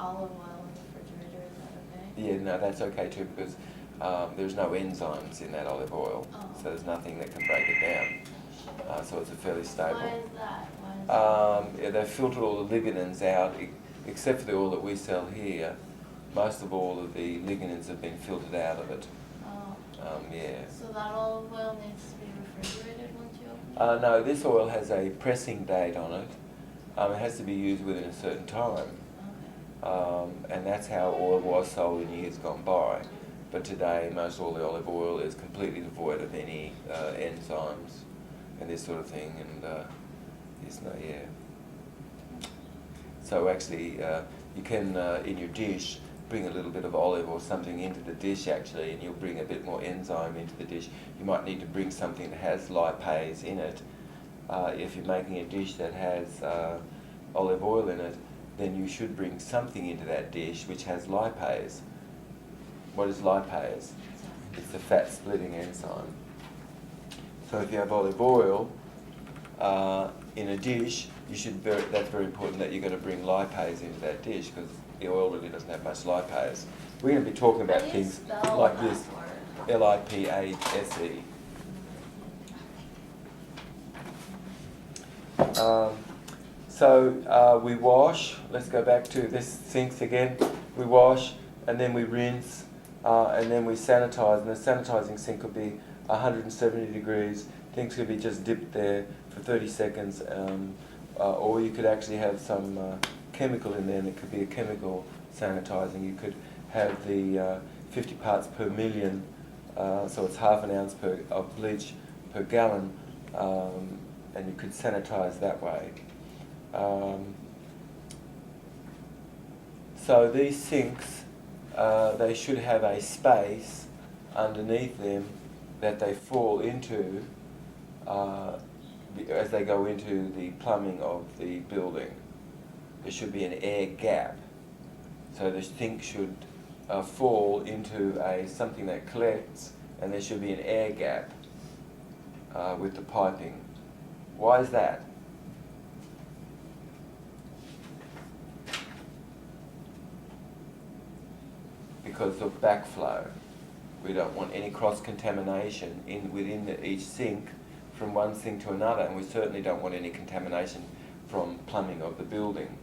olive oil in the refrigerator, is that okay? Yeah, no, that's okay too, because there's no enzymes in that olive oil, so there's nothing that can break it down. So it's a fairly stable. Why is that? Yeah, they filter all the lignans out, except for the oil that we sell here. Most of all of the lignans have been filtered out of it. Yeah. So that olive oil needs to be refrigerated once you open it? No, this oil has a pressing date on it. It has to be used within a certain time. Okay. And that's how oil was sold in years gone by. But today, most all the olive oil is completely devoid of any enzymes and this sort of thing. And it's not, yeah. So actually, you can, in your dish, bring a little bit of olive or something into the dish actually, and you'll bring a bit more enzyme into the dish. You might need to bring something that has lipase in it. If you're making a dish that has olive oil in it, then you should bring something into that dish which has lipase. What is lipase? It's the fat splitting enzyme. So if you have olive oil in a dish, that's very important that you're going to bring lipase into that dish, because the oil really doesn't have much lipase. We're going to be talking about things like this, Lipase. So we wash. Let's go back to this sinks again. We wash and then we rinse and then we sanitize. And the sanitizing sink could be 170 degrees. Things could be just dipped there for 30 seconds, or you could actually have some chemical in there, and it could be a chemical sanitizing. You could have the 50 parts per million, so it's half an ounce of bleach per gallon, and you could sanitize that way. So these sinks, they should have a space underneath them that they fall into as they go into the plumbing of the building. There should be an air gap. So the sink should fall into something that collects, and there should be an air gap with the piping. Why is that? Because of backflow. We don't want any cross-contamination within each sink from one sink to another, and we certainly don't want any contamination from plumbing of the building.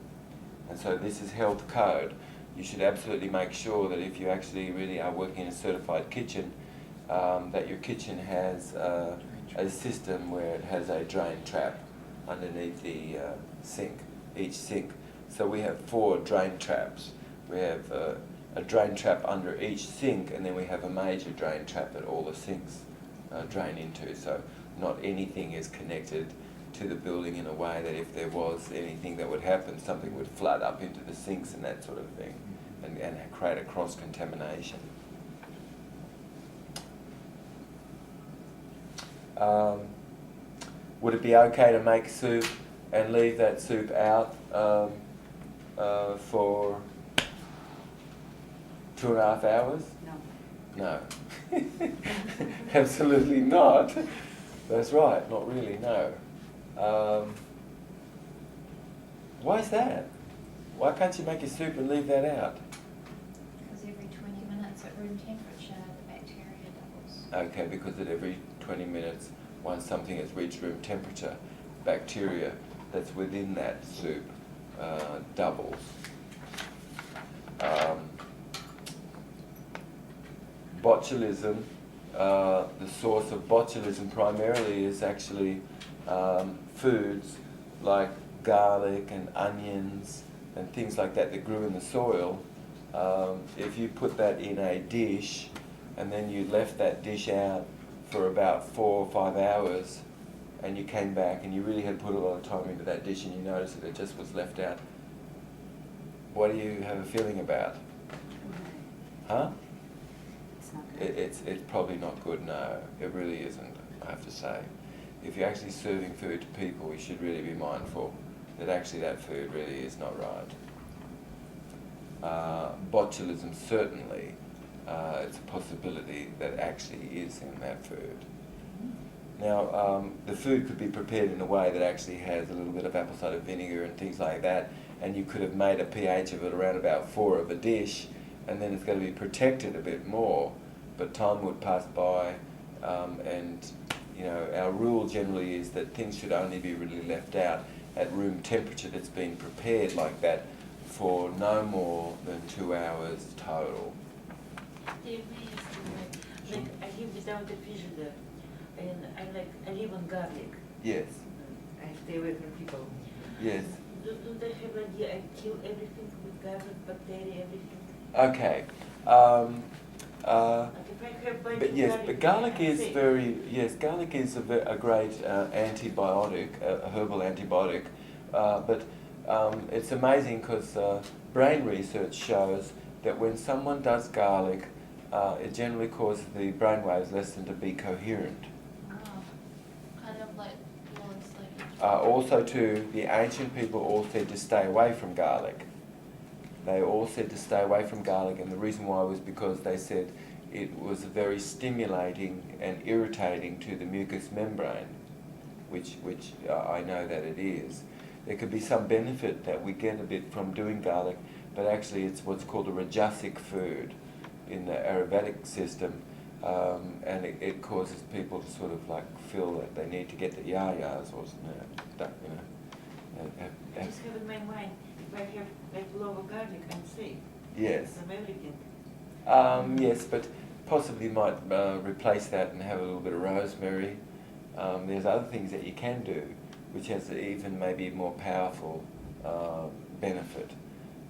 And so this is health code. You should absolutely make sure that if you actually really are working in a certified kitchen, that your kitchen has a system where it has a drain trap underneath the sink, each sink. So we have 4 drain traps. We have a drain trap under each sink, and then we have a major drain trap that all the sinks drain into. So not anything is connected to the building in a way that if there was anything that would happen, something would flood up into the sinks and that sort of thing, and create a cross-contamination. Would it be okay to make soup and leave that soup out for 2.5 hours? No. No. Absolutely not. That's right, not really, no. Why is that? Why can't you make your soup and leave that out? Because every 20 minutes at room temperature, the bacteria doubles. Okay, because at every 20 minutes, once something has reached room temperature, bacteria that's within that soup doubles. Botulism, the source of botulism primarily is actually foods like garlic and onions and things like that grew in the soil. If you put that in a dish and then you left that dish out for about 4 or 5 hours, and you came back and you really had put a lot of time into that dish and you noticed that it just was left out, what do you have a feeling about? Huh? It's probably not good, no. It really isn't, I have to say. If you're actually serving food to people, you should really be mindful that actually that food really is not right. Botulism, certainly, it's a possibility that actually is in that food. Now, the food could be prepared in a way that actually has a little bit of apple cider vinegar and things like that, and you could have made a pH of it around about 4 of a dish, and then it's going to be protected a bit more, but time would pass by, and you know, our rule generally is that things should only be really left out at room temperature that's been prepared like that for no more than 2 hours total. Like I live without a PhD, and I live on garlic. Yes. I stay away from people. Yes. Do they have idea I kill everything with garlic, bacteria, everything? Okay. Like if I have bunch But of yes, but garlic I'm is safe. garlic is a great antibiotic, a herbal antibiotic. But it's amazing because brain research shows that when someone does garlic, it generally causes the brainwaves less than to be coherent. Kind of like, well, it's like. Also too, the ancient people all said to stay away from garlic. They all said to stay away from garlic, and the reason why was because they said it was very stimulating and irritating to the mucous membrane, which I know that it is. There could be some benefit that we get a bit from doing garlic, but actually it's what's called a rajasic food in the Ayurvedic system, and it causes people to sort of like feel that they need to get the yayas or something, I just have in my mind, if I have like lower garlic, I'm safe Yes. from everything. Yes, but possibly might replace that and have a little bit of rosemary. There's other things that you can do, which has even maybe more powerful benefit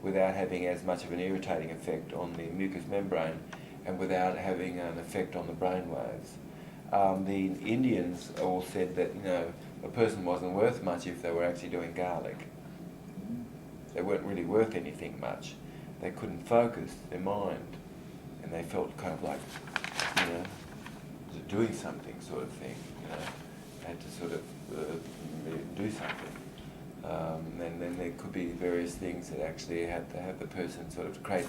without having as much of an irritating effect on the mucous membrane and without having an effect on the brain waves. The Indians all said that, you know, a person wasn't worth much if they were actually doing garlic. They weren't really worth anything much. They couldn't focus their mind, and they felt kind of like, you know, doing something sort of thing, you know, had to sort of do something. And then there could be various things that actually had to have the person sort of create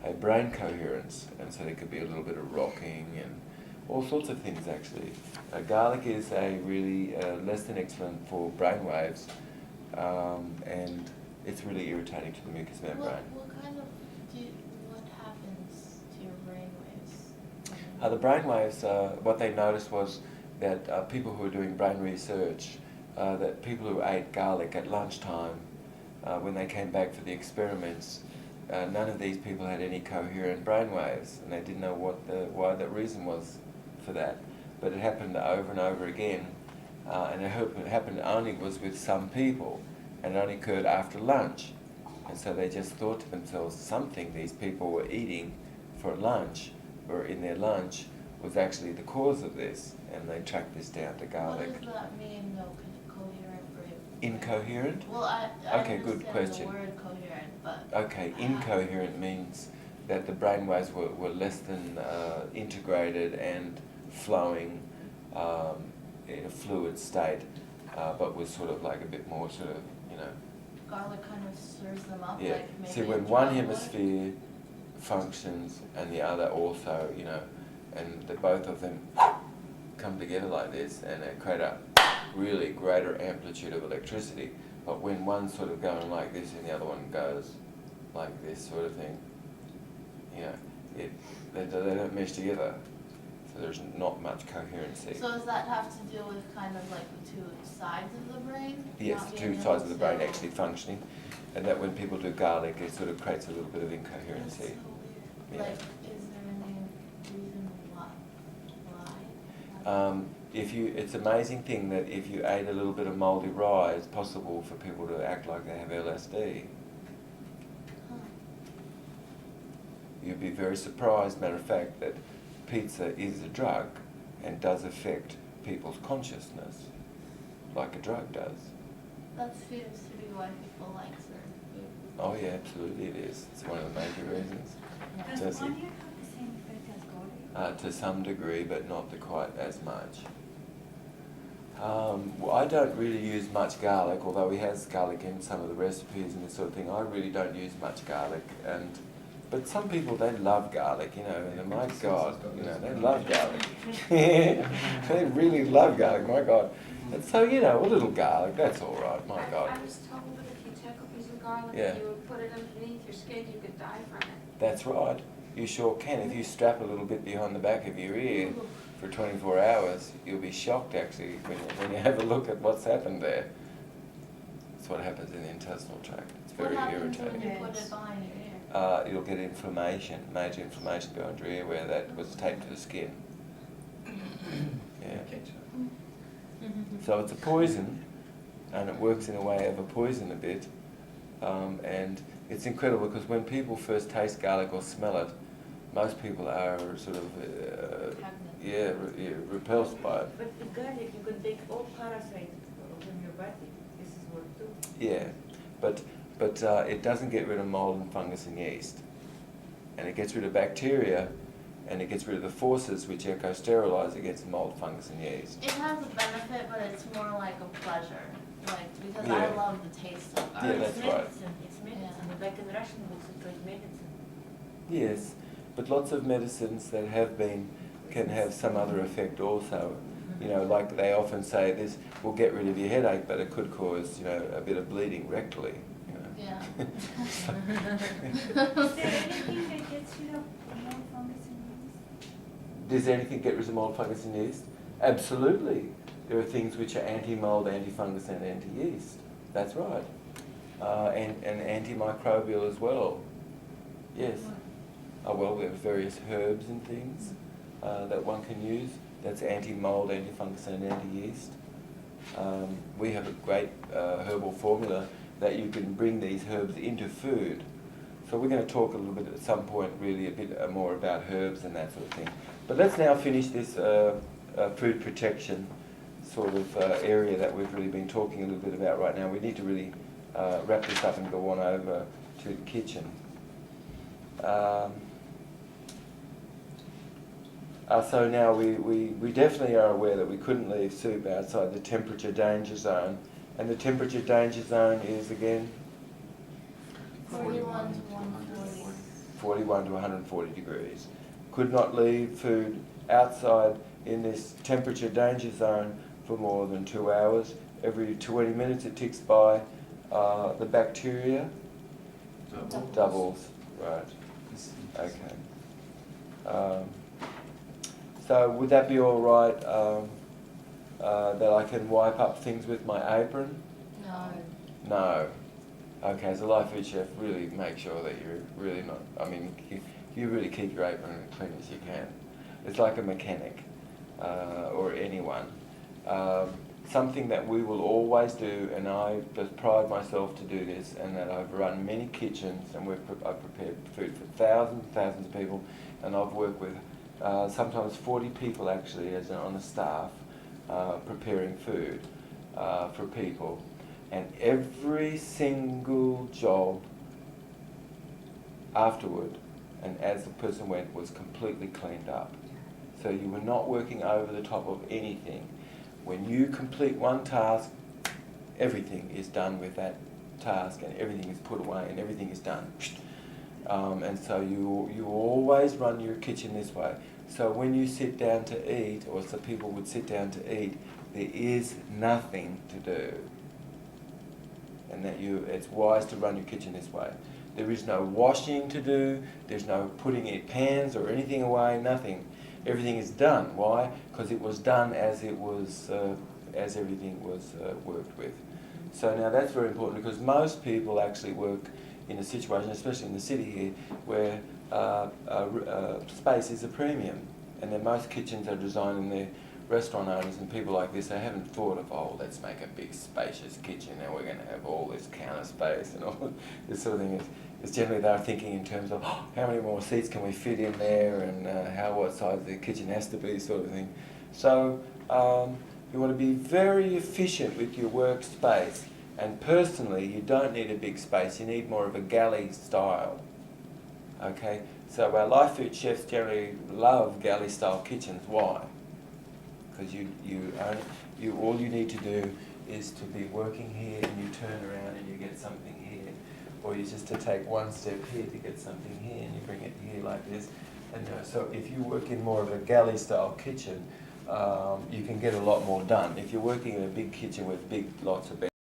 a brain coherence, and so there could be a little bit of rocking and all sorts of things actually. Garlic is a really less than excellent for brain waves, and it's really irritating to the mucous membrane. What kind of, what happens to your brain waves? The brain waves, what they noticed was that people who were doing brain research, that people who ate garlic at lunchtime, when they came back for the experiments, none of these people had any coherent brain waves, and they didn't know why the reason was for that. But it happened over and over again, and it happened only was with some people, and it only occurred after lunch. And so they just thought to themselves, something these people were eating for lunch, or in their lunch, was actually the cause of this, and they tracked this down to garlic. What does that mean, though, coherent brain? Incoherent? Well, I Okay, good understand question. the word coherent, but... Okay, incoherent means that the brainwaves were less than integrated and flowing in a fluid state, but was sort of like a bit more sort of, you know. Garlic kind of stirs them up, Yeah. like maybe See, when a one drum would? hemisphere functions and the other also, you know, and the both of them come together like this, and they create a really greater amplitude of electricity. But when one's sort of going like this and the other one goes like this sort of thing, you know, they don't mesh together. So there's not much coherency. So does that have to do with kind of like the two sides of the brain? Yes, Not the being two sides of able the brain to- actually functioning, and that when people do garlic, it sort of creates a little bit of That's so incoherency. weird. Yeah. Like, is there any reason why? It's an amazing thing that if you ate a little bit of mouldy rye, it's possible for people to act like they have LSD. Huh. You'd be very surprised, matter of fact, that pizza is a drug and does affect people's consciousness, like a drug does. That seems to be why people like certain food. Oh yeah, absolutely it is. It's one of the major reasons. Does Does it? one have the same effect as garlic? To some degree, but not quite as much. Well, I don't really use much garlic, although he has garlic in some of the recipes and this sort of thing. I really don't use much garlic, but some people, they love garlic, you know, and my God, you know, they love garlic. They really love garlic, my God. And so, you know, a little garlic, that's all right, my God. I was told that if you take a piece of garlic, Yeah. if you would put it underneath your skin, you could die from it. That's right. You sure can. If you strap a little bit behind the back of your ear for 24 hours, you'll be shocked actually when you have a look at what's happened there. That's what happens in the intestinal tract. It's What very happens when irritating. you put it behind your ear? You'll get inflammation, major inflammation behind your ear where that was taped to the skin. Yeah. So it's a poison, and it works in a way of a poison a bit. And it's incredible because when people first taste garlic or smell it, most people are sort of repulsed by it. But the garlic, you can take all parasites from your body. This is what too. Yeah, but it doesn't get rid of mold and fungus and yeast, and it gets rid of bacteria, and it gets rid of the forces which eco-sterilize against mold, fungus, and yeast. It has a benefit, but it's more like a pleasure, like because Yeah. I love the taste of Yeah, garlic. that's It's right. medicine. It's medicine. Like in Russian books, it was medicine. Yes, but lots of medicines that have been can have some other effect also. You know, like they often say, this will get rid of your headache, but it could cause, you know, a bit of bleeding rectally. You know. Yeah. Is there anything that gets rid of mold, fungus, and yeast? Does anything get rid of mold, fungus, and yeast? Absolutely. There are things which are anti-mold, anti-fungus, and anti-yeast. That's right. And antimicrobial as well. Yes. Oh, well, we have various herbs and things that one can use. That's anti-mold, anti-fungus, and anti-yeast. We have a great herbal formula that you can bring these herbs into food. So we're going to talk a little bit at some point really a bit more about herbs and that sort of thing. But let's now finish this food protection sort of area that we've really been talking a little bit about right now. We need to really wrap this up and go on over to the kitchen. So now we definitely are aware that we couldn't leave soup outside the temperature danger zone. And the temperature danger zone is again? 41 to 140. 41 to 140 degrees. Could not leave food outside in this temperature danger zone for more than 2 hours. Every 20 minutes it ticks by, the bacteria doubles. Right. Okay. So would that be all right that I can wipe up things with my apron? No. No. Okay, as a life food chef, really make sure that you're really not, I mean, you really keep your apron as clean as you can. It's like a mechanic or anyone. Something that we will always do, and I just pride myself to do this, and that I've run many kitchens, and I've prepared food for thousands and thousands of people, and I've worked with sometimes 40 people actually on the staff preparing food for people. And every single job afterward, and as the person went, was completely cleaned up. So you were not working over the top of anything. When you complete one task, everything is done with that task, and everything is put away, and everything is done. And so you always run your kitchen this way. So when you sit down to eat, or so people would sit down to eat, there is nothing to do. And that it's wise to run your kitchen this way. There is no washing to do, there's no putting in pans or anything away, nothing. Everything is done. Why? Because it was done as it was, as everything was worked with. So now that's very important because most people actually work in a situation, especially in the city here, where space is a premium. And then most kitchens are designed, and the restaurant owners and people like this, they haven't thought of, oh, let's make a big spacious kitchen and we're going to have all this counter space and all this sort of thing. It's generally they're thinking in terms of, oh, how many more seats can we fit in there, and what size the kitchen has to be, sort of thing. So you want to be very efficient with your workspace. And personally, you don't need a big space, you need more of a galley style. Okay, so our life food chefs generally love galley style kitchens. Why? Because all you need to do is to be working here, and you turn around and you get something here, or you just to take one step here to get something here, and you bring it here like this. And so if you work in more of a galley style kitchen, you can get a lot more done. If you're working in a big kitchen with big lots of